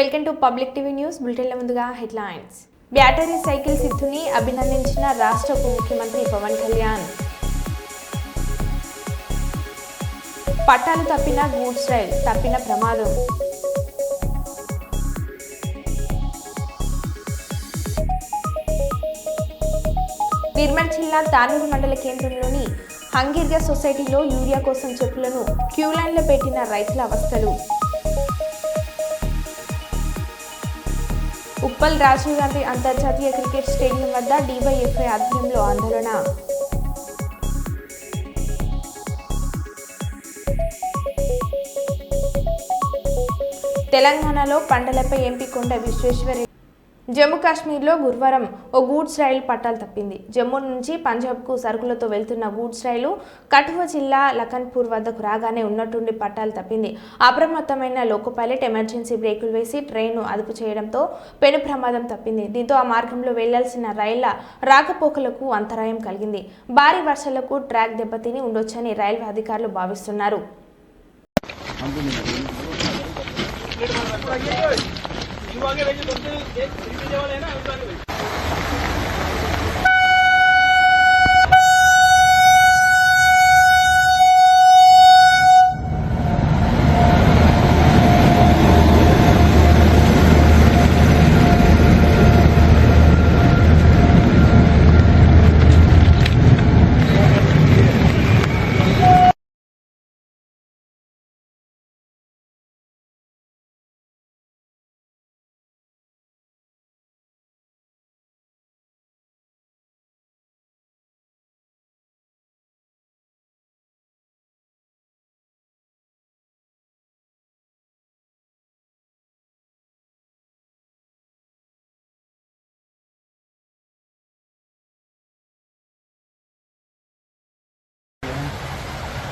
Welcome to public TV news. బులెటిన్ల ముందుగా headlines. Battery cycle సిద్ధుని అభినందించిన రాష్ట్ర ఉప ముఖ్యమంత్రి పవన్ కళ్యాణ్. పట్టాలు తప్పిన గూడ్స్ రైల్ తప్పిన ప్రమాదం. నిర్మల్ జిల్లా తానూరు మండల కేంద్రంలోని హంగిర్గ సొసైటీలో యూరియా కోసం చెప్పులను క్యూ లైన్లో పెట్టిన రైతుల అవస్థలు. ఉప్పల్ రాజీవ్ గాంధీ అంతర్జాతీయ క్రికెట్ స్టేడియం వద్ద డివైఎఫ్ఐ ఆధ్వర్యంలో ఆందోళన. తెలంగాణలో పంటలపై ఎంపీ కొండ విశ్వేశ్వరరెడ్డి. జమ్మూ కాశ్మీర్లో గురువారం ఓ గూడ్స్ రైలు పట్టాలు తప్పింది. జమ్మూ నుంచి పంజాబ్కు సరుకులతో వెళ్తున్న గూడ్స్ రైలు కఠువా జిల్లా లఖన్పూర్ వద్దకు రాగానే ఉన్నట్టుండి పట్టాలు తప్పింది. అప్రమత్తమైన లోకో పైలట్ ఎమర్జెన్సీ బ్రేకులు వేసి ట్రైన్ను అదుపు చేయడంతో పెను ప్రమాదం తప్పింది. దీంతో ఆ మార్గంలో వెళ్లాల్సిన రైళ్ల రాకపోకలకు అంతరాయం కలిగింది. భారీ వర్షాలకు ట్రాక్ దెబ్బతిని ఉండొచ్చని రైల్వే అధికారులు భావిస్తున్నారు.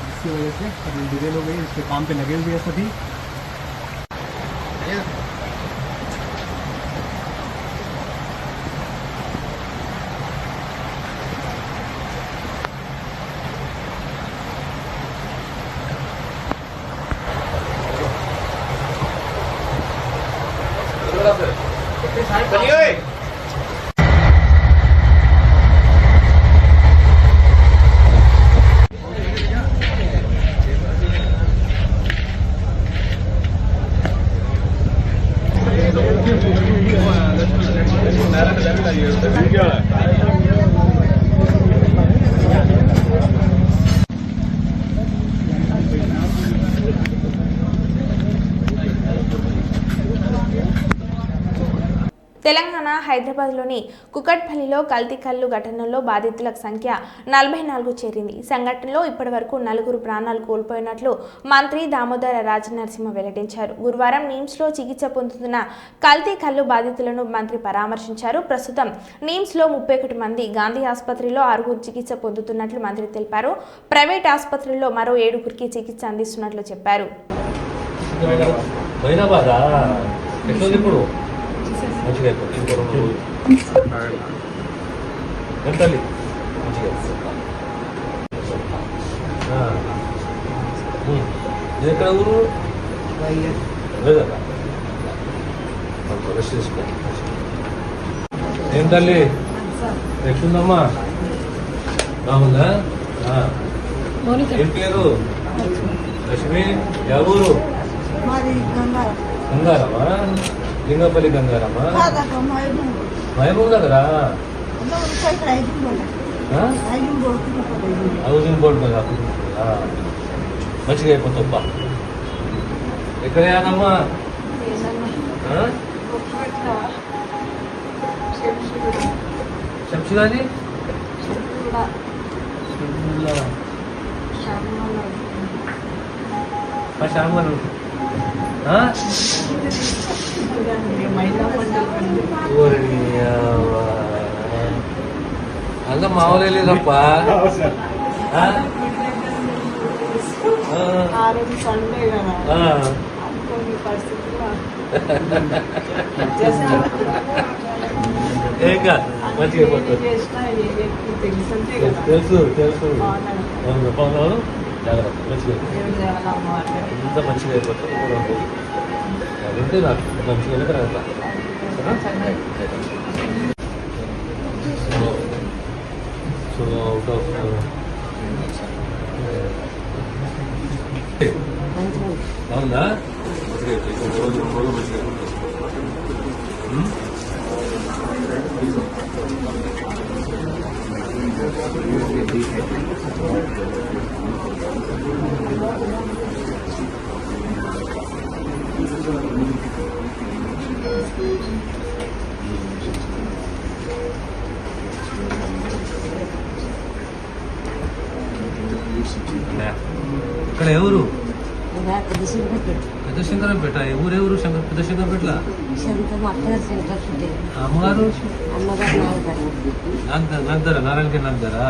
इसकी वजह से अभी डिले हो गई, इसके काम पे लगे हुए हैं सभी। తెలంగాణ హైదరాబాద్లోని కుకట్పల్లిలో కల్తీ కల్లు ఘటనలో బాధితుల సంఖ్య 44 చేరింది. ఈ సంఘటనలో ఇప్పటివరకు 4 ప్రాణాలు కోల్పోయినట్లు మంత్రి దామోదర రాజనరసింహ వెల్లడించారు. గురువారం నిమ్స్లో చికిత్స పొందుతున్న కల్తీ కల్లు బాధితులను మంత్రి పరామర్శించారు. ప్రస్తుతం నిమ్స్లో 31 మంది, గాంధీ ఆసుపత్రిలో 6 చికిత్స పొందుతున్నట్లు మంత్రి తెలిపారు. ప్రైవేట్ ఆసుపత్రుల్లో మరో 7 చికిత్స అందిస్తున్నట్లు చెప్పారు. మంచిగా ఎక్కడ ఊరు లేదా రెస్ట్ చేసుకో. ఏం తల్లి ఎట్లుందమ్మా? బాగుందా? ఏం పేరు? లక్ష్మి. ఎవరు? గంగారమా? లింగపల్లి గంగారమ్మా? మహబూబ్ నగరా? హౌసింగ్ బోర్డు కదా. మంచిగా అయిపోతుందా? ఎక్కడేనమ్మా? శంషుగాని శ్యామలు అంత మామూలే లేదప్ప. మంచిగా తెలుసు తెలుసు. జాగ్రత్త, మంచిగా ఇంత మంచిగా అయిపోతుంది. అదంటే నాకు మంచిగానే రాదా సో అవుట్ ఆఫ్ అవునా ఇక్కడ ఎవరు పెద్ద శంకరంపేట ఎవరెవరు పెద్ద శంకరంపేటలా అమ్మగారు నాకుతారా నారాయణకి నాకుతారా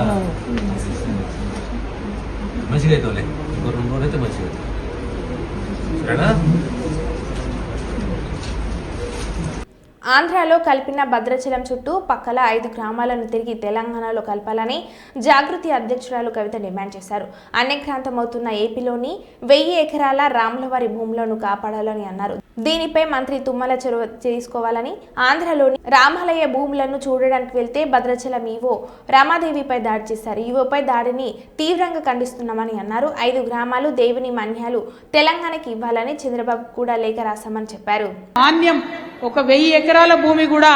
మంచిగా అవుతావులే ఇంకో 2 రోజులు అయితే మంచిగా అవుతావు సరేనా. ఆంధ్రాలో కలిపిన భద్రాచలం చుట్టూ పక్కల 5 గ్రామాలను తిరిగి తెలంగాణలో కలపాలని జాగృతి అధ్యక్షురాలు కవిత డిమాండ్ చేశారు. అన్యక్రాంతమవుతున్న ఏపీలోని 1000 ఎకరాల రాములవారి భూములను కాపాడాలని అన్నారు. దీనిపై మంత్రి తుమ్మల చొరవ తీసుకోవాలని, ఆంధ్రలోని రామాలయ భూములను చూడడానికి వెళ్తే భద్రాచలం ఈవో రమాదేవిపై దాడి చేశారు. ఈవోపై దాడిని తీవ్రంగా ఖండిస్తున్నామని అన్నారు. 5 గ్రామాలు దేవుని మన్యాలు తెలంగాణకి ఇవ్వాలని చంద్రబాబు కూడా లేఖ రాశామని చెప్పారు. ఒక 1000 ఎకరాల భూమి కూడా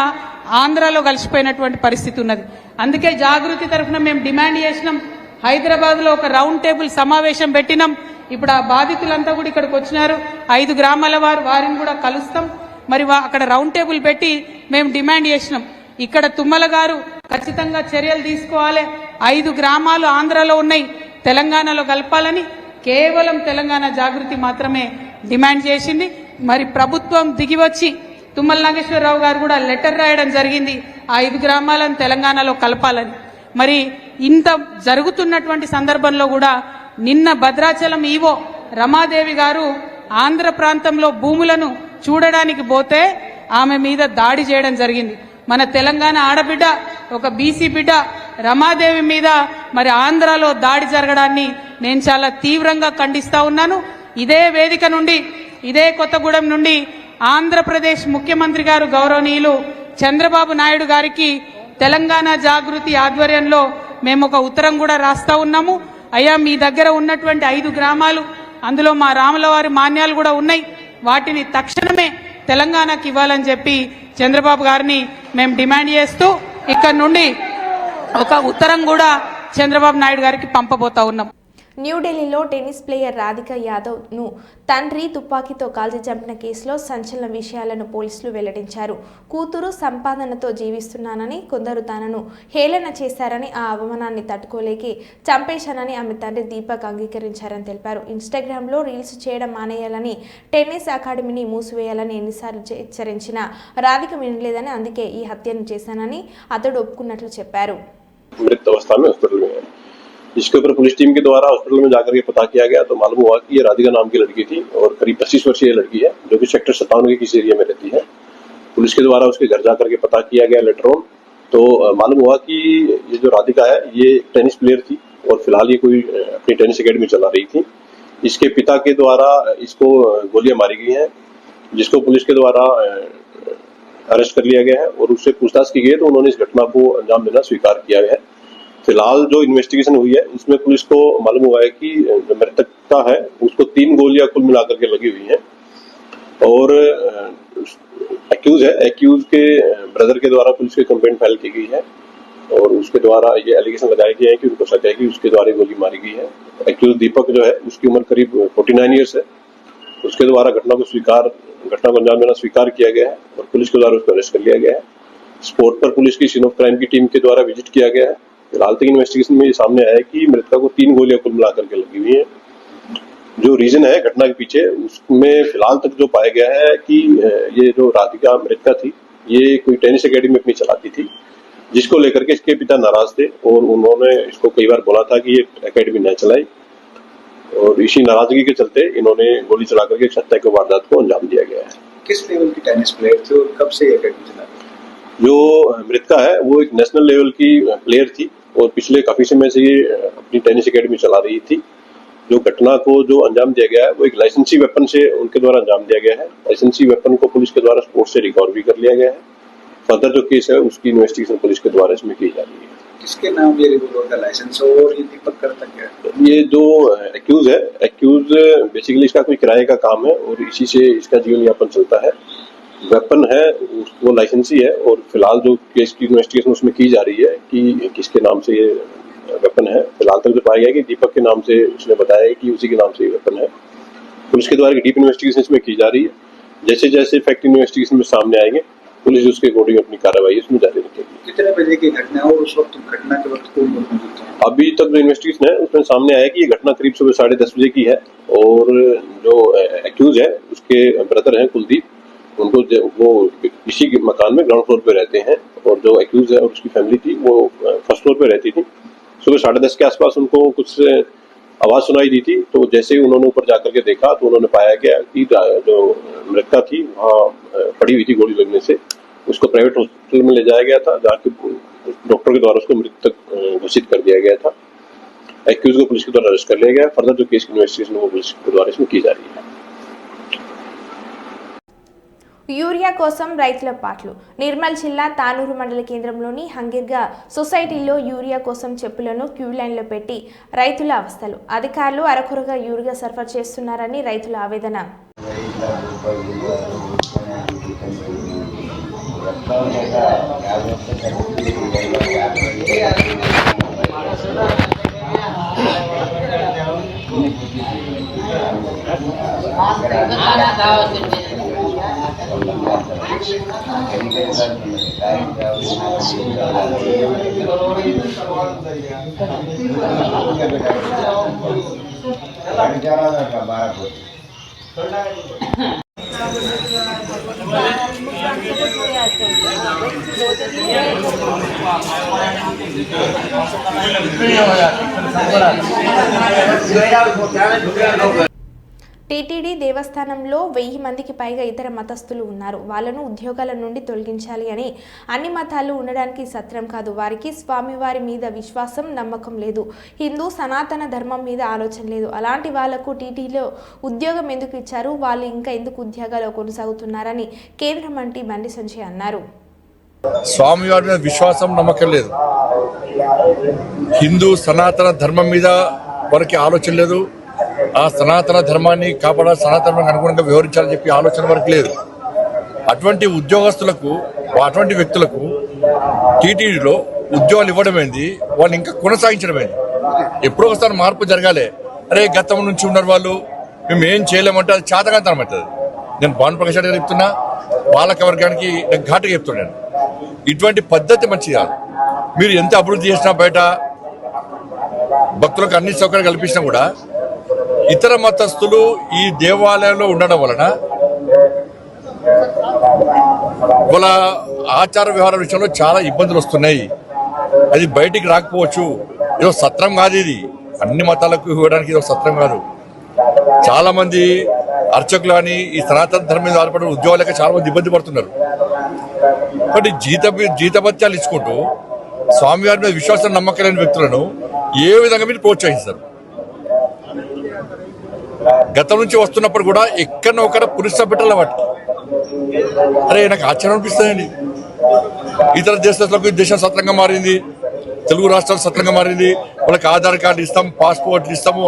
ఆంధ్రాలో కలిసిపోయినటువంటి పరిస్థితి ఉన్నది. అందుకే జాగృతి తరఫున మేము డిమాండ్ చేసినాం. హైదరాబాద్ లో ఒక రౌండ్ టేబుల్ సమావేశం పెట్టినాం. ఇప్పుడు ఆ బాధితులంతా కూడా ఇక్కడికి వచ్చినారు. 5 గ్రామాల వారిని కూడా కలుస్తాం. మరి అక్కడ రౌండ్ టేబుల్ పెట్టి మేము డిమాండ్ చేసినాం. ఇక్కడ తుమ్మల గారు ఖచ్చితంగా చర్యలు తీసుకోవాలి. 5 గ్రామాలు ఆంధ్రాలో ఉన్నాయి, తెలంగాణలో కలపాలని కేవలం తెలంగాణ జాగృతి మాత్రమే డిమాండ్ చేసింది. మరి ప్రభుత్వం దిగివచ్చి తుమ్మల నాగేశ్వరరావు గారు కూడా లెటర్ రాయడం జరిగింది, 5 గ్రామాలను తెలంగాణలో కలపాలని. మరి ఇంత జరుగుతున్నటువంటి సందర్భంలో కూడా నిన్న భద్రాచలం ఈవో రమాదేవి గారు ఆంధ్ర ప్రాంతంలో భూములను చూడడానికి పోతే ఆమె మీద దాడి చేయడం జరిగింది. మన తెలంగాణ ఆడబిడ్డ, ఒక బీసీ బిడ్డ రమాదేవి మీద మరి ఆంధ్రాలో దాడి జరగడాన్ని నేను చాలా తీవ్రంగా ఖండిస్తా ఉన్నాను. ఇదే వేదిక నుండి, ఇదే కొత్తగూడెం నుండి ఆంధ్రప్రదేశ్ ముఖ్యమంత్రి గారు గౌరవనీయులు చంద్రబాబు నాయుడు గారికి తెలంగాణ జాగృతి ఆధ్వర్యంలో మేము ఒక ఉత్తరం కూడా రాస్తా ఉన్నాము. అయ్యా, మీ దగ్గర ఉన్నటువంటి 5 గ్రామాలు, అందులో మా రాములవారి మాన్యాలు కూడా ఉన్నాయి, వాటిని తక్షణమే తెలంగాణకి ఇవ్వాలని చెప్పి చంద్రబాబు గారిని మేము డిమాండ్ చేస్తూ ఇక్కడ నుండి ఒక ఉత్తరం కూడా చంద్రబాబు నాయుడు గారికి పంపబోతా ఉన్నాం. న్యూఢిల్లీలో టెన్నిస్ ప్లేయర్ రాధికా యాదవ్ను తండ్రి తుపాకీతో కాల్చి చంపిన కేసులో సంచలన విషయాలను పోలీసులు వెల్లడించారు. కూతురు సంపాదనతో జీవిస్తున్నానని, కొందరు తనను హేళన చేశారని, ఆ అవమానాన్ని తట్టుకోలేకే చంపేశానని ఆమె తండ్రి దీపక్ అంగీకరించారని తెలిపారు. ఇన్స్టాగ్రామ్లో రీల్స్ చేయడం మానేయాలని, టెన్నిస్ అకాడమీని మూసివేయాలని ఎన్నిసార్లు హెచ్చరించినా రాధిక వినలేదని, అందుకే ఈ హత్యను చేశానని అతడు ఒప్పుకున్నట్లు చెప్పారు. जिसके ऊपर पुलिस टीम के द्वारा हॉस्पिटल में जाकर के पता किया गया तो मालूम हुआ कि ये राधिका नाम की लड़की थी और करीब 25 वर्षीय लड़की है जो कि सेक्टर 57 के किसी एरिया में रहती है. पुलिस के द्वारा उसके घर जाकर के पता किया गया लेटर ऑन, तो मालूम हुआ कि ये जो राधिका है ये टेनिस प्लेयर थी और फिलहाल ये कोई अपनी टेनिस अकेडमी चला रही थी. इसके पिता के द्वारा इसको गोलियां मारी गई हैं, जिसको पुलिस के द्वारा अरेस्ट कर लिया गया है और उससे पूछताछ की गई तो उन्होंने इस घटना को अंजाम देना स्वीकार किया है. फिलहाल जो इन्वेस्टिगेशन हुई है उसमें पुलिस को मालूम हुआ है कि जो मृतक है उसको 3 गोलियां कुल मिलाकर के लगी हुई हैं और एक्यूज के ब्रदर के द्वारा पुलिस की कंप्लेंट फाइल की गई है और उसके द्वारा ये एलिगेशन लगाए गए हैं कि उनको शक है कि उसके द्वारा गोली मारी गई है. एक्यूज दीपक जो है उसकी उम्र करीब 49 ईयर्स है. उसके द्वारा घटना को अंजाम देना स्वीकार किया गया है और पुलिस के द्वारा उसको अरेस्ट कर लिया गया है. स्पॉट पर पुलिस की सीन ऑफ क्राइम की टीम के द्वारा विजिट किया गया है. फिलहाल तक इन्वेस्टिगेशन में ये सामने आया है कि मृतका को 3 गोलियां कुल मिलाकर के लगी हुई हैं. जो रीजन है घटना के पीछे उसमें फिलहाल तक जो पाया गया है कि ये जो राधिका मृतका थी ये कोई टेनिस अकेडमी अपनी चलाती थी, जिसको लेकर के इसके पिता नाराज थे और उन्होंने इसको कई बार बोला था कि ये अकेडमी न चलाए और इसी नाराजगी के चलते इन्होंने गोली चला करके हत्या के वारदात को अंजाम दिया गया है. किस लेवल की टेनिस प्लेयर थे और कब से अकेडमी चला? जो मृतका है वो एक नेशनल लेवल की प्लेयर थी और पिछले काफी समय से ये अपनी टेनिस अकेडमी चला रही थी जो घटना को जो अंजाम दिया गया है वो एक लाइसेंसी वेपन से उनके द्वारा अंजाम दिया गया है। लाइसेंसी वेपन को पुलिस के द्वारा स्पोर्ट से रिकवर भी कर लिया गया है। फर्दर जो केस है उसकी इन्वेस्टिगेशन पुलिस के द्वारा इसमें की जा रही है। किसके नाम ये रिवॉल्वर का लाइसेंस और ये दीपक करता क्या है? ये जो एक्यूज बेसिकली इसका कोई किराए का काम है और इसी से इसका जीवन यापन चलता है। वेपन है वो लाइसेंसी है और फिलहाल जो केस की इन्वेस्टिगेशन उसमें की जा रही है कि किसके नाम से ये वेपन है। फिलहाल तक जो पाया गया कि दीपक के नाम से उसने बताया है कि उसी के नाम से ये वेपन है। पुलिस के द्वारा डीप इन्वेस्टिगेशन इसमें की जा रही है। जैसे जैसे फैक्ट इन्वेस्टिगेशन में सामने आएंगे पुलिस उसके अकॉर्डिंग अपनी कार्रवाई इसमें जारी रखेगी। कितने बजे की घटना है और उस वक्त घटना के वक्त कौन मौजूद था? अभी तक जो इन्वेस्टिगेशन है उसमें सामने आया कि ये घटना करीब सुबह 10:30 बजे की है और जो एक्यूज है उसके ब्रदर हैं कुलदीप, उनको वो इसी के मकान में ग्राउंड फ्लोर पे रहते हैं और जो एक्यूज है और उसकी फैमिली थी वो फर्स्ट फ्लोर पे रहती थी। सुबह 10:30 के आसपास उनको कुछ आवाज सुनाई दी थी, तो जैसे ही उन्होंने ऊपर जाकर के देखा तो उन्होंने पाया गया कि जो मृतका थी वहाँ पड़ी हुई थी गोली लगने से। उसको प्राइवेट हॉस्पिटल में ले जाया गया था जहाँ के डॉक्टर के द्वारा उसको मृतक घोषित कर दिया गया था। एक्यूज को पुलिस के द्वारा अरेस्ट कर लिया गया। फर्दर जो केस की इन्वेस्टिगेशन वो पुलिस के द्वारा इसमें की जा रही है। యూరియా కోసం రైతుల పాట్లు. నిర్మల్ జిల్లా తానూరు మండల కేంద్రంలోని హంగిర్గా సొసైటీలో యూరియా కోసం చెప్పులను క్యూ లైన్లో పెట్టి రైతుల అవస్థలు. అధికారులు అరకొరగా యూరియా సరఫరా చేస్తున్నారని రైతుల ఆవేదన. టీటీడీ దేవస్థానంలో 1000 మందికి పైగా ఇతర మతస్థులు ఉన్నారు. వాళ్ళను ఉద్యోగాల నుండి తొలగించాలి అని. అన్ని మతాలు ఉండడానికి సత్రం కాదు. వారికి స్వామివారి మీద విశ్వాసం నమ్మకం లేదు. హిందూ సనాతన ధర్మం మీద ఆలోచన లేదు. అలాంటి వాళ్లకు టీటీడీలో ఉద్యోగం ఎందుకు ఇచ్చారు? వాళ్ళు ఇంకా ఎందుకు ఉద్యోగాల్లో కొనసాగుతున్నారని కేంద్ర మంత్రి బండి సంజయ్ అన్నారు. స్వామివారి మీద విశ్వాసం నమ్మకం లేదు. హిందూ సనాతన ధర్మం మీద వారికి ఆలోచన లేదు. ఆ సనాతన ధర్మాన్ని కాపాడాలి, సనాతనానికి అనుగుణంగా వివరించాలని చెప్పి ఆలోచన వరకు లేదు. అటువంటి ఉద్యోగస్తులకు, అటువంటి వ్యక్తులకు టీటీడీలో ఉద్యోగాలు ఇవ్వడమేంది, వాళ్ళు ఇంకా కొనసాగించడమేంది? ఎప్పుడో ఒకసారి మార్పు జరగాలి. అరే గతం నుంచి ఉన్నారు వాళ్ళు, మేము ఏం చేయలేమంటే అది చేతకాంతనం అవుతుంది. నేను భానుప్రకాష్ రెడ్డి గారు చెప్తున్నా, పాలక వర్గానికి నేను ఘాటుగా చెప్తున్నాను, ఇటువంటి పద్ధతి మంచిది కాదు. మీరు ఎంత అభివృద్ధి చేసినా, బయట భక్తులకు అన్ని సౌకర్యాలు కల్పించినా కూడా ఇతర మతస్థులు ఈ దేవాలయంలో ఉండడం వలన వాళ్ళ ఆచార వ్యవహార విషయంలో చాలా ఇబ్బందులు వస్తున్నాయి. అది బయటికి రాకపోవచ్చు. ఏదో సత్రం కాదు ఇది, అన్ని మతాలకు ఇవ్వడానికి ఏదో సత్రం కాదు. చాలా మంది అర్చకులు అని ఈ సనాతన ధర్మం మీద ఆధారపడిన ఉద్యోగాలు లేక చాలా మంది ఇబ్బంది పడుతున్నారు. కాబట్టి జీతభత్యాలు ఇచ్చుకుంటూ స్వామివారి మీద విశ్వాసం నమ్మకం లేని వ్యక్తులను ఏ విధంగా మీరు ప్రోత్సహిస్తారు? గతం నుంచి వస్తున్నప్పుడు కూడా ఎక్కడో ఒకడ పురుష పెట్టాల వాటికి. అరే నాకు ఆశ్చర్యం అనిపిస్తుందండి. ఇతర దేశాలకు దేశం సత్రంగా మారింది, తెలుగు రాష్ట్రాలు సత్రంగా మారింది. వాళ్ళకి ఆధార్ కార్డు ఇస్తాము, పాస్పోర్ట్లు ఇస్తాము,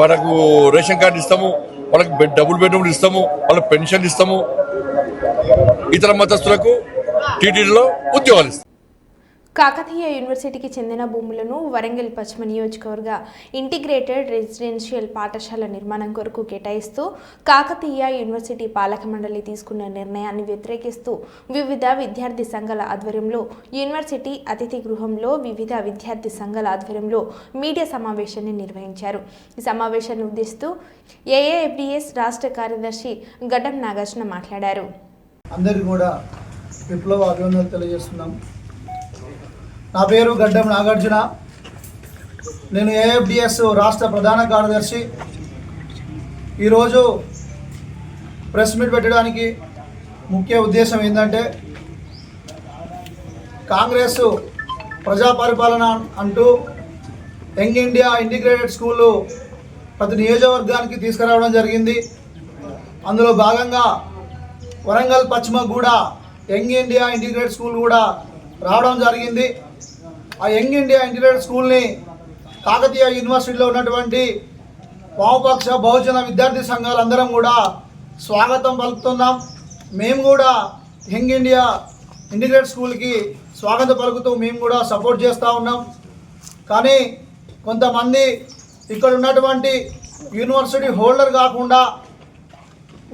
వాళ్ళకు రేషన్ కార్డు ఇస్తాము, వాళ్ళకి డబుల్ బెడ్రూమ్లు ఇస్తాము, వాళ్ళకి పెన్షన్ ఇస్తాము. ఇతర మతస్థులకు టీటీడీలో ఉద్యోగాలు ఇస్తాం. కాకతీయ యూనివర్సిటీకి చెందిన భూములను వరంగల్ పశ్చిమ నియోజకవర్గ ఇంటిగ్రేటెడ్ రెసిడెన్షియల్ పాఠశాల నిర్మాణం కొరకు కేటాయిస్తూ కాకతీయ యూనివర్సిటీ పాలక మండలి తీసుకున్న నిర్ణయాన్ని వ్యతిరేకిస్తూ వివిధ విద్యార్థి సంఘాల ఆధ్వర్యంలో యూనివర్సిటీ అతిథి గృహంలో వివిధ విద్యార్థి సంఘాల ఆధ్వర్యంలో మీడియా సమావేశాన్ని నిర్వహించారు. ఈ సమావేశాన్ని ఉద్దేశిస్తూ ఏఏఎఫ్డిఎస్ రాష్ట్ర కార్యదర్శి గడ్డం నాగార్జున మాట్లాడారు. అందరికీ కూడా విప్లవ అభినందనలు తెలియజేస్తున్నాం. నా పేరు గడ్డం నాగార్జున. నేను ఏఎఫ్డిఎస్ రాష్ట్ర ప్రధాన కార్యదర్శి. ఈరోజు ప్రెస్ మీట్ పెట్టడానికి ముఖ్య ఉద్దేశం ఏంటంటే, కాంగ్రెస్ ప్రజా పరిపాలన అంటూ యంగ్ ఇండియా ఇంటిగ్రేటెడ్ స్కూళ్ళు ప్రతి నియోజకవర్గానికి తీసుకురావడం జరిగింది. అందులో భాగంగా వరంగల్ పశ్చిమగూడ యంగ్ ఇండియా ఇంటిగ్రేటెడ్ స్కూల్ కూడా రావడం జరిగింది. ఆ యంగ్ ఇండియా ఇంటిగ్రేటెడ్ స్కూల్ని కాకతీయ యూనివర్సిటీలో ఉన్నటువంటి వామపక్ష బహుజన విద్యార్థి సంఘాలందరం కూడా స్వాగతం పలుకుతున్నాం. మేము కూడా యంగ్ ఇండియా ఇంటిగ్రేటెడ్ స్కూల్కి స్వాగతం పలుకుతూ మేము కూడా సపోర్ట్ చేస్తూ ఉన్నాం. కానీ కొంతమంది ఇక్కడ ఉన్నటువంటి యూనివర్సిటీ హోల్డర్ కాకుండా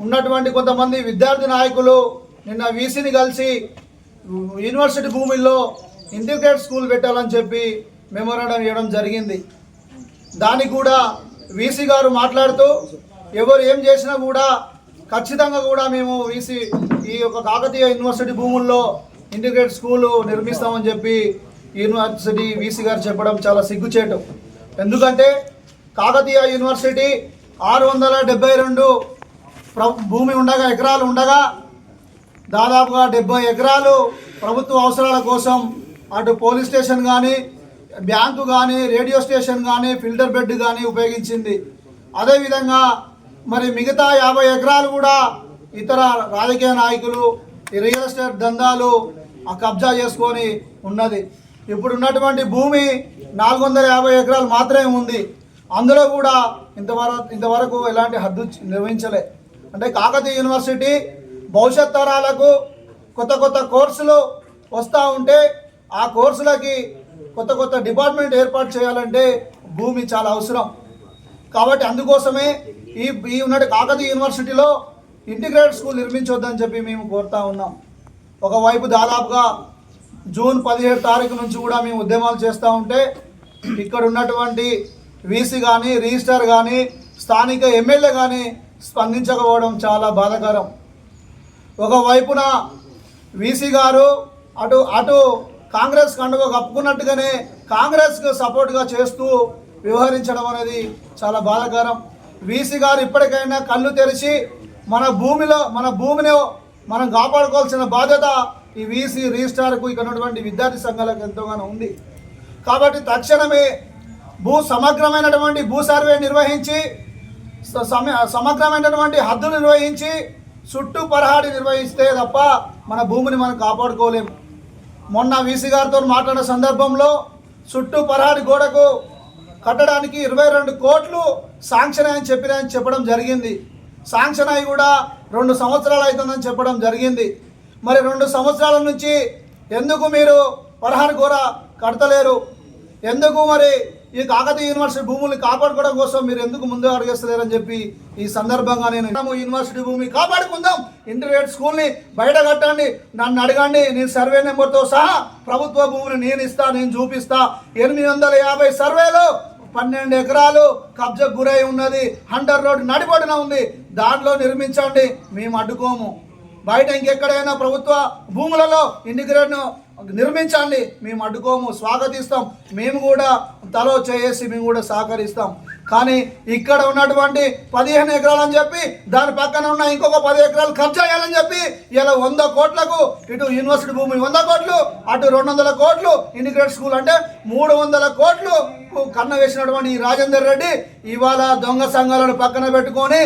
ఉన్నటువంటి కొంతమంది విద్యార్థి నాయకులు నిన్న వీసీని కలిసి యూనివర్సిటీ భూమిలో ఇంటిగ్రేటెడ్ స్కూల్ పెట్టాలని చెప్పి మెమోరాండం ఇవ్వడం జరిగింది. దానికి కూడా వీసీ గారు మాట్లాడుతూ ఎవరు ఏం చేసినా కూడా ఖచ్చితంగా కూడా మేము వీసీ ఈ యొక్క కాకతీయ యూనివర్సిటీ భూముల్లో ఇంటిగ్రేటెడ్ స్కూలు నిర్మిస్తామని చెప్పి యూనివర్సిటీ వీసీ గారు చెప్పడం చాలా సిగ్గుచేటు. ఎందుకంటే కాకతీయ యూనివర్సిటీ 672 భూమి ఉండగా ఎకరాలు ఉండగా దాదాపుగా 70 ఎకరాలు ప్రభుత్వ అవసరాల కోసం అటు పోలీస్ స్టేషన్ కానీ బ్యాంకు కానీ రేడియో స్టేషన్ కానీ ఫిల్టర్ బెడ్ కానీ ఉపయోగించింది. అదేవిధంగా మరి మిగతా 50 ఎకరాలు కూడా ఇతర రాజకీయ నాయకులు ఈ రియల్ ఎస్టేట్ దందాలు కబ్జా చేసుకొని ఉన్నది. ఇప్పుడు ఉన్నటువంటి భూమి 450 ఎకరాలు మాత్రమే ఉంది. అందులో కూడా ఇంతవరకు ఎలాంటి హద్దు నిర్వహించలే. అంటే కాకతీయ యూనివర్సిటీ భవిష్యత్ తరాలకు కొత్త కొత్త కోర్సులు వస్తూ ఉంటే ఆ కోర్సులకి కొత్త కొత్త డిపార్ట్మెంట్ ఏర్పాటు చేయాలంటే భూమి చాలా అవసరం. కాబట్టి అందుకోసమే ఈ ఉన్నటి కాకతీయ యూనివర్సిటీలో ఇంటిగ్రేటెడ్ స్కూల్ నిర్మించొద్దని చెప్పి మేము కోరుతా ఉన్నాం. ఒకవైపు దాదాపుగా జూన్ 17 తారీఖు నుంచి కూడా మేము ఉద్యమాలు చేస్తూ ఉంటే ఇక్కడ ఉన్నటువంటి వీసీ కానీ రిజిస్ట్రార్ కానీ స్థానిక ఎమ్మెల్యే కానీ స్పందించకపోవడం చాలా బాధాకరం. ఒకవైపున వీసీ గారు అటు కాంగ్రెస్ కండువ కప్పుకున్నట్టుగానే కాంగ్రెస్కు సపోర్ట్గా చేస్తూ వ్యవహరించడం అనేది చాలా బాధాకరం. వీసీ గారు ఇప్పటికైనా కళ్ళు తెరిచి మన భూమిని మనం కాపాడుకోవాల్సిన బాధ్యత ఈ వీసీ రిజిస్ట్రార్కు ఇక్కడ ఉన్నటువంటి విద్యార్థి సంఘాలకు ఎంతోగానో ఉంది. కాబట్టి తక్షణమే సమగ్రమైనటువంటి భూ సర్వే నిర్వహించి సమగ్రమైనటువంటి హద్దులు నిర్వహించి చుట్టూ పరహాడి నిర్వహిస్తే తప్ప మన భూమిని మనం కాపాడుకోలేము. మొన్న వీసీ గారితో మాట్లాడిన సందర్భంలో చుట్టూ పరహాడి గోడకు కట్టడానికి 22 కోట్లు శాంక్షన్ అని చెప్పడం జరిగింది. శాంక్షన్ అయి కూడా 2 సంవత్సరాలు అవుతుందని చెప్పడం జరిగింది. మరి 2 సంవత్సరాల నుంచి ఎందుకు మీరు పరహాడి గోడ కడతలేరు? ఎందుకు మరి ఈ కాకతీయ యూనివర్సిటీ భూముల్ని కాపాడుకోవడం కోసం మీరు ఎందుకు ముందు అడిగేస్తలేరని చెప్పి ఈ సందర్భంగా నేను యూనివర్సిటీ భూమి కాపాడుకుందాం, ఇంటిగ్రేటెడ్ స్కూల్ని బయట కట్టండి, నన్ను అడగండి, నేను సర్వే నెంబర్తో సహా ప్రభుత్వ భూమిని నేను చూపిస్తా. 850 సర్వేలో 12 ఎకరాలు కబ్జాకు గురై ఉన్నది. హంటర్ రోడ్ నడిబడిన ఉంది. దాంట్లో నిర్మించండి, మేము అడ్డుకోము. బయట ఇంకెక్కడైనా ప్రభుత్వ భూములలో ఇంటిగ్రేట్ను నిర్మించండి, మేము అడ్డుకోము, స్వాగతిస్తాం. మేము కూడా తలో చేసి మేము కూడా సహకరిస్తాం. కానీ ఇక్కడ ఉన్నటువంటి 15 ఎకరాలు అని చెప్పి దాని పక్కన ఉన్న ఇంకొక 10 ఎకరాలు కబ్జా చేయాలని చెప్పి ఇలా 100 కోట్లకు ఇటు యూనివర్సిటీ భూమి 100 కోట్లు, అటు 200 కోట్లు ఇంటిగ్రేటెడ్ స్కూల్ అంటే 300 కోట్లు కన్న వేసినటువంటి ఈ రాజేందర్ రెడ్డి ఇవాళ దొంగ సంఘాలను పక్కన పెట్టుకొని,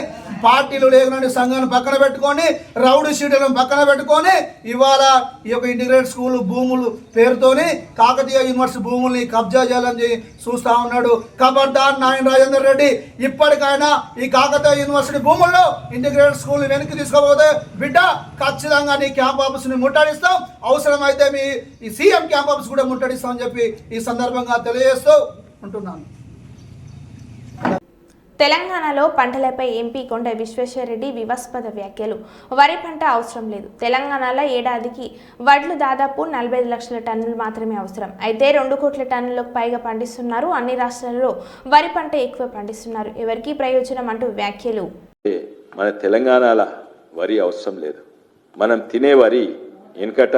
పార్టీలు లేకునండి సంఘాలను పక్కన పెట్టుకొని, రౌడీ షీట్లను పక్కన పెట్టుకొని ఇవాళ ఈ యొక్క ఇంటిగ్రేటెడ్ స్కూల్ భూములు పేరుతోని కాకతీయ యూనివర్సిటీ భూముల్ని కబ్జా చేయాలని చూస్తూ ఉన్నాడు. ఖబర్దార్ నాయన రాజేందర్ రెడ్డి, ఇప్పటికైనా ఈ కాకతీయ యూనివర్సిటీ భూముల్లో ఇంటిగ్రేటెడ్ స్కూల్ వెనక్కి తీసుకోకపోతే బిడ్డ ఖచ్చితంగా నీ క్యాంప్ ఆఫీస్ని ముట్టడిస్తాం, అవసరమైతే మీ ఈ సీఎం క్యాంప్ ఆఫీస్ కూడా ముట్టడిస్తామని చెప్పి ఈ సందర్భంగా తెలియజేస్తూ ఉంటున్నాను. తెలంగాణలో పంటలపై ఎంపీ కొండ విశ్వేశ్వరరెడ్డి వివాదాస్పద వ్యాఖ్యలు. వరి పంట అవసరం లేదు. తెలంగాణలో ఏడాదికి వడ్లు దాదాపు 45 లక్షల టన్నులు మాత్రమే అవసరం. అయితే 2 కోట్ల టన్నులకు పైగా పండిస్తున్నారు. అన్ని రాష్ట్రాలలో వరి పంట ఎక్కువ పండిస్తున్నారు. ఎవరికి ప్రయోజనం అంటూ వ్యాఖ్యలు. మన తెలంగాణలో వరి అవసరం లేదు. మనం తినే వరి వెనకట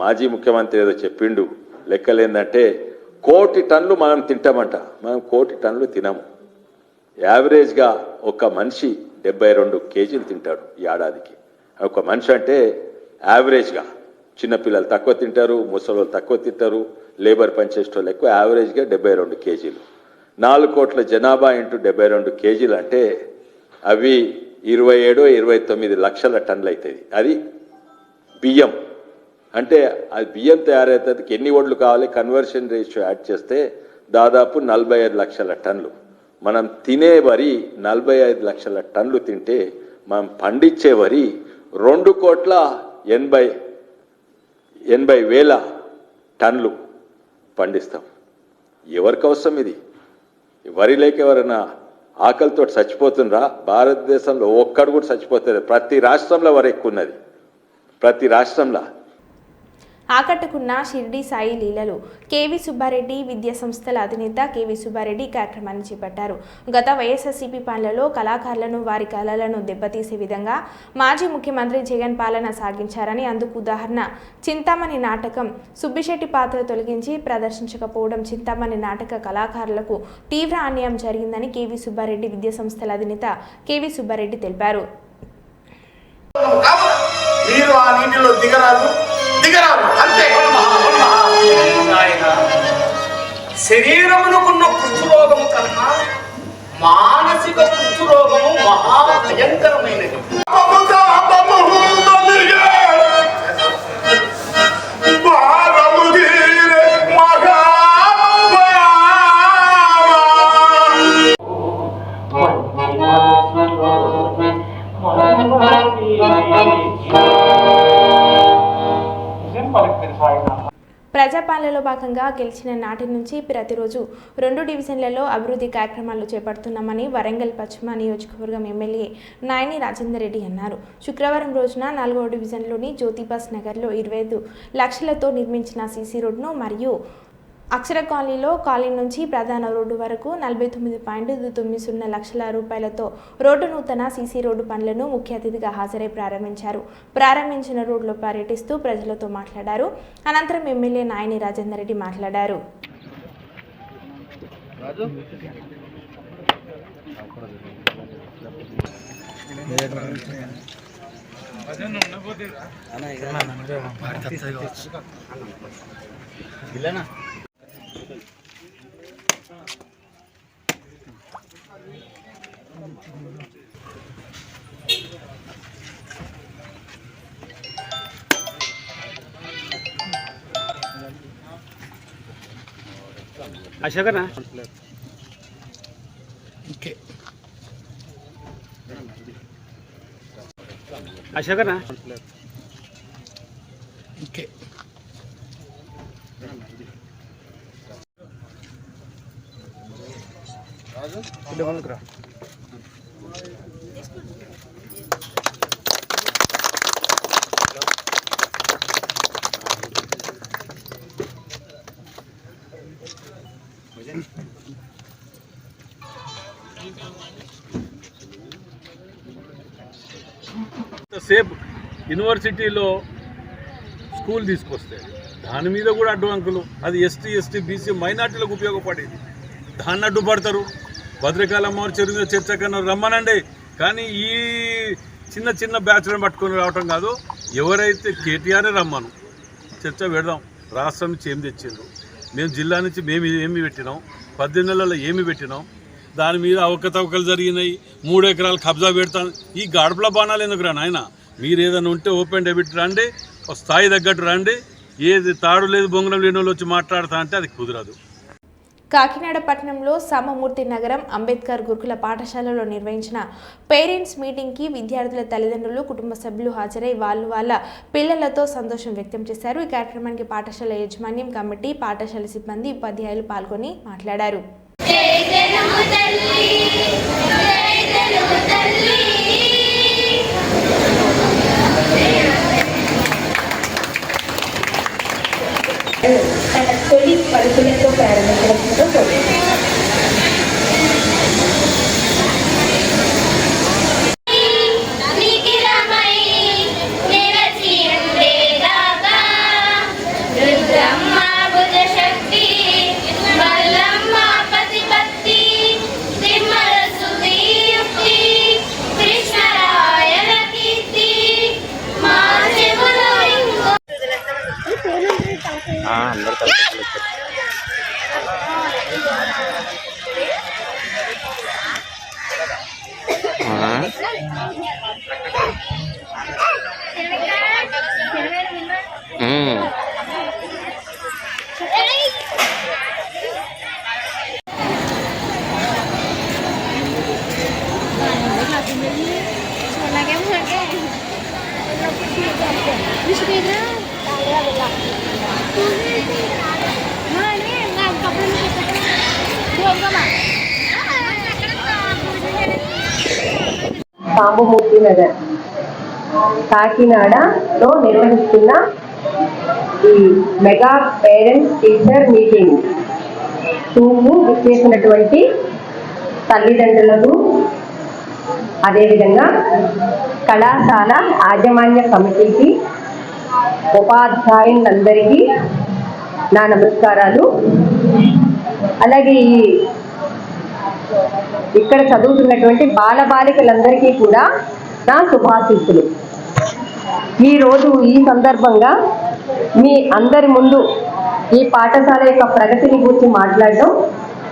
మాజీ ముఖ్యమంత్రి ఏదో చెప్పిండు, లెక్కలేందంటే 1 కోటి టన్నులు మనం తింటామంట. మనం 1 కోటి టన్నులు తినము. యావరేజ్గా ఒక మనిషి 72 కేజీలు తింటాడు ఈ ఏడాదికి. ఒక మనిషి అంటే యావరేజ్గా చిన్నపిల్లలు తక్కువ తింటారు, ముసలి తక్కువ తింటారు, లేబర్ పనిచేసే వాళ్ళు ఎక్కువ. యావరేజ్గా 72 కేజీలు. 4 కోట్ల జనాభా ఇంటూ 72 కేజీలు అంటే అవి 27-29 లక్షల టన్నులు అవుతుంది. అది బియ్యం అంటే అది బియ్యం తయారవుతుంది. ఎన్ని ఒడ్లు కావాలి, కన్వర్షన్ రేషియో యాడ్ చేస్తే దాదాపు 45 లక్షల టన్నులు. మనం తినే వరి 45 లక్షల టన్నులు తింటే మనం పండించే వరి 2,80,000 టన్నులు పండిస్తాం. ఎవరికి అవసరం ఇది? వరి లేక ఎవరైనా ఆకలితో చచ్చిపోతుండ్రా? భారతదేశంలో ఒక్కడు కూడా చచ్చిపోతుంది. ప్రతి రాష్ట్రంలో వరి ఎక్కువ ఉన్నది, ప్రతి రాష్ట్రంలో. ఆకట్టుకున్న షిర్డీ సాయి లీలలు. కేవీ సుబ్బారెడ్డి విద్యా సంస్థల అధినేత కేవీ సుబ్బారెడ్డి కార్యక్రమాన్ని చేపట్టారు. గత వైఎస్ఆర్సీపీ పాలనలో కళాకారులను వారి కళలను దెబ్బతీసే విధంగా మాజీ ముఖ్యమంత్రి జగన్ పాలన సాగించారని, అందుకు ఉదాహరణ చింతామణి నాటకం. సుబ్బిశెట్టి పాత్ర తొలగించి ప్రదర్శించకపోవడం చింతామణి నాటక కళాకారులకు తీవ్ర అన్యాయం జరిగిందని కేవీ సుబ్బారెడ్డి విద్యా సంస్థల అధినేత కేవీ సుబ్బారెడ్డి తెలిపారు. మీరు ఆ నీటిలో దిగరాదు అంతే. శరీరమునకున్న కుష్ఠరోగము కన్నా మానసిక కుష్ఠరోగము మహాభయంకరమైనది. ప్రజాపాలనలో భాగంగా గెలిచిన నాటి నుంచి ప్రతిరోజు 2 డివిజన్లలో అభివృద్ధి కార్యక్రమాలు చేపడుతున్నామని వరంగల్ పశ్చిమ నియోజకవర్గం ఎమ్మెల్యే నాయని రాజేందర్ రెడ్డి అన్నారు. శుక్రవారం రోజున 4వ డివిజన్లోని జ్యోతిబాస్ నగర్లో 25 లక్షలతో నిర్మించిన సీసీ రోడ్ను మరియు అక్షర కాలనీలో కాలనీ నుంచి ప్రధాన రోడ్డు వరకు 49.90 లక్షల రూపాయలతో రోడ్డు నూతన సీసీ రోడ్డు పనులను ముఖ్య అతిథిగా హాజరై ప్రారంభించారు. ప్రారంభించిన రోడ్లో పర్యటిస్తూ ప్రజలతో మాట్లాడారు. అనంతరం ఎమ్మెల్యే నాయని రాజేందర్ రెడ్డి మాట్లాడారు. అశోకనా ఓకే అశోకనా ఓకే రాజు సేపు యూనివర్సిటీలో స్కూల్ తీసుకొస్తే దాని మీద కూడా అడ్డంకులు. అది ఎస్టీ బీసీ మైనార్టీలకు ఉపయోగపడేది, దాన్ని అడ్డుపడతారు. భద్రకాళమ్మ చెరువు మీద చర్చ కన్నా రమ్మనండి, కానీ ఈ చిన్న బ్యాచ్లను పట్టుకొని రావటం కాదు. ఎవరైతే కేటీఆర్ రమ్మను చర్చ పెడదాం. రాష్ట్రం నుంచి ఏం తెచ్చిండ్రు, మేము జిల్లా నుంచి మేము ఏమి పెట్టినాం, 18 నెలల్లో ఏమి పెట్టినాం, దాని మీద అవకతవకలు జరిగినాయి. 3 ఎకరాలు కబ్జా పెడతాను. ఈ గాడుపుల బాణాలు ఎందుకు రా నాయన? మీరు ఏదైనా ఉంటే ఓపెన్ డెబిట్ రండి, ఒక స్థాయి తగ్గట్టు రండి. ఏది తాడు లేదు బొంగరం లేని వాళ్ళు వచ్చి మాట్లాడతా అంటే అది కుదరదు. కాకినాడ పట్టణంలో సామమూర్తి నగరం అంబేద్కర్ గురుకుల పాఠశాలలో నిర్వహించిన పేరెంట్స్ మీటింగ్కి విద్యార్థుల తల్లిదండ్రులు, కుటుంబ సభ్యులు హాజరై వాళ్ళ పిల్లలతో సంతోషం వ్యక్తం చేశారు. ఈ కార్యక్రమానికి పాఠశాల యాజమాన్యం, కమిటీ, పాఠశాల సిబ్బంది, ఉపాధ్యాయులు పాల్గొని మాట్లాడారు. తన తొలి పలుకులతో ప్రారంభించడంతో అందరూ సాంబమూర్తి నగర్ కాకినాడలో నిర్వహిస్తున్న ఈ మెగా పేరెంట్స్ టీచర్ మీటింగ్ విచ్చేసినటువంటి తల్లిదండ్రులకు, అదేవిధంగా కళాశాల యాజమాన్య కమిటీకి, ఉపాధ్యాయులందరికీ నా నమస్కారాలు. అలాగే ఇక్కడ చదువుతున్నటువంటి బాలబాలికలందరికీ కూడా నా శుభాశీస్సులు. ఈరోజు ఈ సందర్భంగా మీ అందరి ముందు ఈ పాఠశాల యొక్క ప్రగతిని గురించి మాట్లాడడం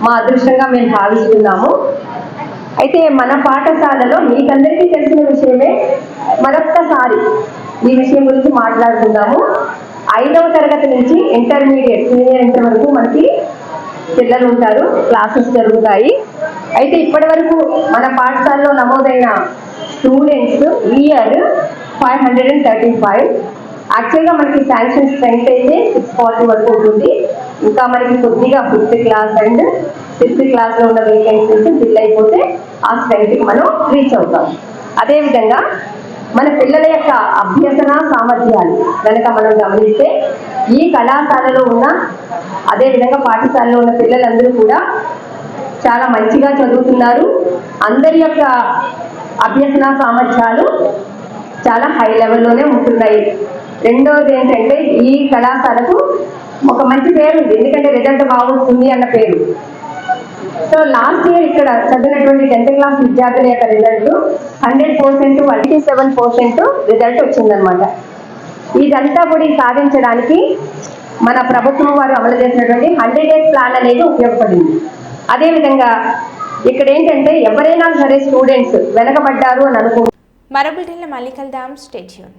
మా అదృష్టంగా మేము భావిస్తున్నాము. అయితే మన పాఠశాలలో మీకందరికీ తెలిసిన విషయమే, మరొక్కసారి ఈ విషయం గురించి మాట్లాడుకుందాము. 5వ తరగతి నుంచి ఇంటర్మీడియట్, సీనియర్ ఇంటర్ వరకు మనకి పిల్లలు ఉంటారు, క్లాసెస్ జరుగుతాయి. అయితే ఇప్పటి వరకు మన పాఠశాలలో నమోదైన స్టూడెంట్స్ ఈ ఇయర్ 535. యాక్చువల్గా మనకి శాంక్షన్ స్ట్రెంగ్త్ అయితే 640 వరకు ఉంటుంది. ఇంకా మనకి కొద్దిగా 5th క్లాస్ అండ్ 6th క్లాస్లో ఉన్న వేకెన్సీస్ ఫిల్ అయిపోతే ఆ స్ట్రెంగ్త్కి మనం రీచ్ అవుతాం. అదేవిధంగా మన పిల్లల యొక్క అభ్యసన సామర్థ్యాలు కనుక మనం గమనిస్తే ఈ కళాశాలలో ఉన్న, అదేవిధంగా పాఠశాలలో ఉన్న పిల్లలందరూ కూడా చాలా మంచిగా చదువుతున్నారు. అందరి యొక్క అభ్యసన సామర్థ్యాలు చాలా హై లెవెల్లోనే ఉంటున్నాయి. రెండోది ఏంటంటే ఈ కళాశాలకు ఒక మంచి పేరు ఉంది, ఎందుకంటే రిజల్ట్ బాగుంటుంది అన్న పేరు. సో లాస్ట్ ఇయర్ ఇక్కడ చదివినటువంటి 10th క్లాస్ విద్యార్థుల యొక్క రిజల్ట్ 100%, 27% రిజల్ట్ వచ్చిందనమాట. ఇదంతా కూడా సాధించడానికి మన ప్రభుత్వం వారు అమలు చేసినటువంటి 100 days ప్లాన్ అనేది ఉపయోగపడింది. అదేవిధంగా ఇక్కడ ఏంటంటే ఎవరైనా సరే స్టూడెంట్స్ వెనకబడ్డారు అని అనుకో. మరో బులెటిన్లో మళ్ళీ కలుద్దాం. Stay tune.